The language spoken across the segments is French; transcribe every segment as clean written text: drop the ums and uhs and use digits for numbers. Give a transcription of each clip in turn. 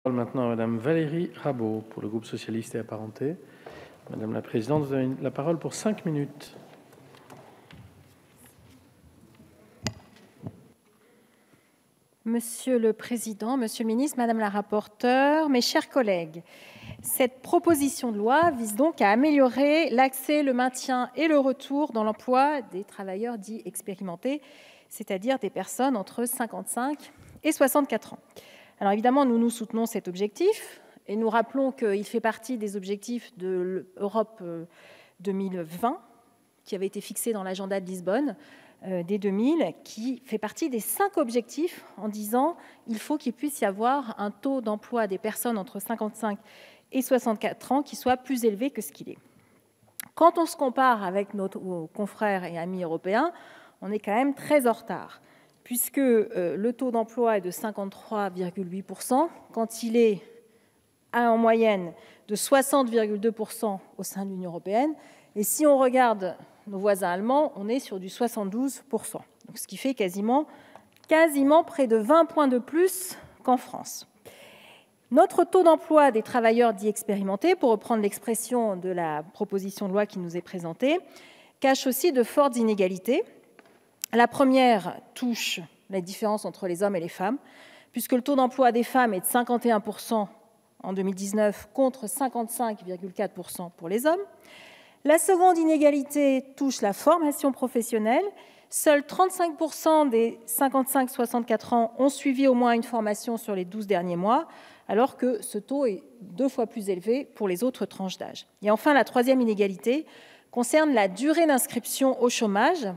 Maintenant, Madame Valérie Rabault, pour le groupe socialiste et apparenté. Madame la Présidente, vous avez la parole pour 5 minutes. Monsieur le Président, Monsieur le Ministre, Madame la Rapporteure, mes chers collègues, cette proposition de loi vise donc à améliorer l'accès, le maintien et le retour dans l'emploi des travailleurs dits expérimentés, c'est-à-dire des personnes entre 55 et 64 ans. Alors évidemment, nous soutenons cet objectif et nous rappelons qu'il fait partie des objectifs de l'Europe 2020 qui avait été fixé dans l'agenda de Lisbonne dès 2000, qui fait partie des 5 objectifs en disant qu'il faut qu'il puisse y avoir un taux d'emploi des personnes entre 55 et 64 ans qui soit plus élevé que ce qu'il est. Quand on se compare avec nos confrères et amis européens, on est quand même très en retard, puisque le taux d'emploi est de 53,8%, quand il est en moyenne de 60,2% au sein de l'Union européenne. Et si on regarde nos voisins allemands, on est sur du 72%, donc ce qui fait quasiment près de 20 points de plus qu'en France. Notre taux d'emploi des travailleurs dits expérimentés, pour reprendre l'expression de la proposition de loi qui nous est présentée, cache aussi de fortes inégalités. La première touche la différence entre les hommes et les femmes, puisque le taux d'emploi des femmes est de 51% en 2019 contre 55,4% pour les hommes. La seconde inégalité touche la formation professionnelle. Seuls 35% des 55-64 ans ont suivi au moins une formation sur les 12 derniers mois, alors que ce taux est 2 fois plus élevé pour les autres tranches d'âge. Et enfin, la troisième inégalité concerne la durée d'inscription au chômage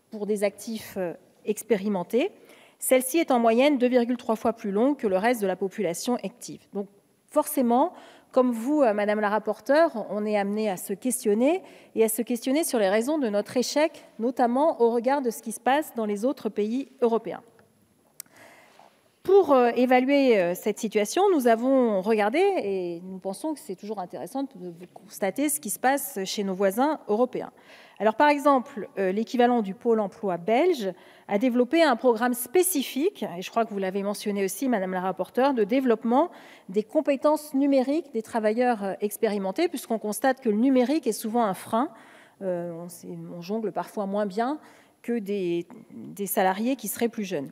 pour des actifs expérimentés. Celle-ci est en moyenne 2,3 fois plus longue que le reste de la population active. Donc forcément, comme vous, Madame la rapporteure, on est amené à se questionner et à se questionner sur les raisons de notre échec, notamment au regard de ce qui se passe dans les autres pays européens. Pour évaluer cette situation, nous avons regardé, et nous pensons que c'est toujours intéressant de constater ce qui se passe chez nos voisins européens. Alors, par exemple, l'équivalent du Pôle emploi belge a développé un programme spécifique, et je crois que vous l'avez mentionné aussi, Madame la rapporteure, de développement des compétences numériques des travailleurs expérimentés, puisqu'on constate que le numérique est souvent un frein. On jongle parfois moins bien que des salariés qui seraient plus jeunes.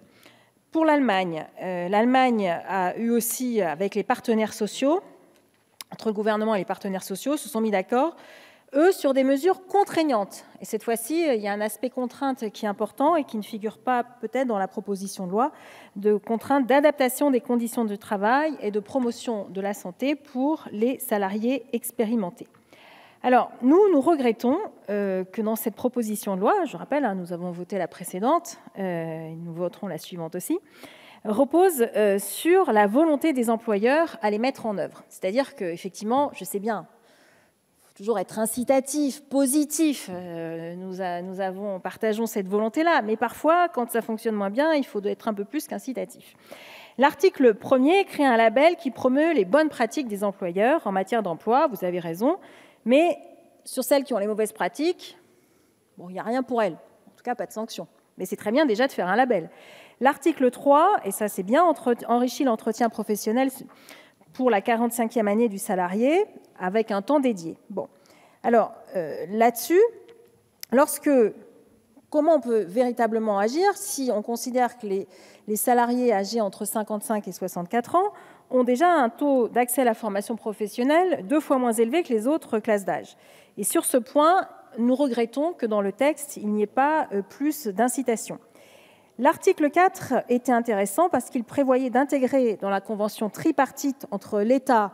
Pour l'Allemagne, l'Allemagne a eu aussi, avec les partenaires sociaux, entre le gouvernement et les partenaires sociaux, se sont mis d'accord, eux, sur des mesures contraignantes. Et cette fois-ci, il y a un aspect contrainte qui est important et qui ne figure pas peut-être dans la proposition de loi, de contraintes d'adaptation des conditions de travail et de promotion de la santé pour les salariés expérimentés. Alors, nous regrettons que dans cette proposition de loi, je rappelle, nous avons voté la précédente, et nous voterons la suivante aussi, repose sur la volonté des employeurs à les mettre en œuvre. C'est-à-dire qu'effectivement, je sais bien, il faut toujours être incitatif, positif, partageons cette volonté-là, mais parfois, quand ça fonctionne moins bien, il faut être un peu plus qu'incitatif. L'article 1er crée un label qui promeut les bonnes pratiques des employeurs en matière d'emploi, vous avez raison, mais sur celles qui ont les mauvaises pratiques, il n'y a rien pour elles, en tout cas pas de sanction. Mais c'est très bien déjà de faire un label. L'article 3, et ça c'est bien, enrichit l'entretien professionnel pour la 45e année du salarié avec un temps dédié. Bon, alors là-dessus, comment on peut véritablement agir si on considère que les salariés âgés entre 55 et 64 ans ont déjà un taux d'accès à la formation professionnelle 2 fois moins élevé que les autres classes d'âge. Et sur ce point, nous regrettons que dans le texte, il n'y ait pas plus d'incitation. L'article 4 était intéressant parce qu'il prévoyait d'intégrer dans la convention tripartite entre l'État,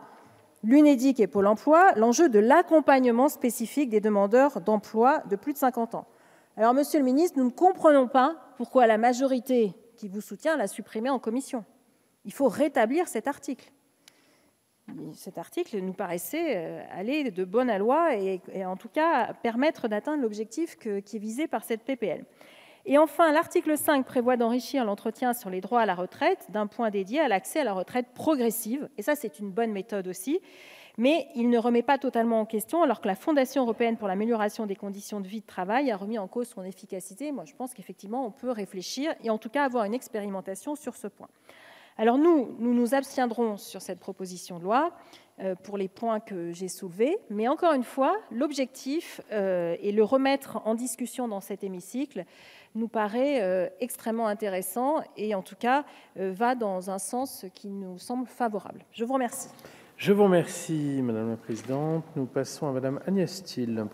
l'UNEDIC et Pôle emploi l'enjeu de l'accompagnement spécifique des demandeurs d'emploi de plus de 50 ans. Alors, Monsieur le ministre, nous ne comprenons pas pourquoi la majorité qui vous soutient l'a supprimé en commission. Il faut rétablir cet article. Cet article nous paraissait aller de bonne loi et en tout cas permettre d'atteindre l'objectif qui est visé par cette PPL. Et enfin, l'article 5 prévoit d'enrichir l'entretien sur les droits à la retraite d'un point dédié à l'accès à la retraite progressive. Et ça, c'est une bonne méthode aussi. Mais il ne remet pas totalement en question, alors que la Fondation européenne pour l'amélioration des conditions de vie et de travail a remis en cause son efficacité. Moi, je pense qu'effectivement, on peut réfléchir et en tout cas avoir une expérimentation sur ce point. Alors nous nous abstiendrons sur cette proposition de loi pour les points que j'ai soulevés, mais encore une fois, l'objectif et le remettre en discussion dans cet hémicycle nous paraît extrêmement intéressant et en tout cas va dans un sens qui nous semble favorable. Je vous remercie. Je vous remercie, Madame la Présidente. Nous passons à Madame Agnès Thiel pour le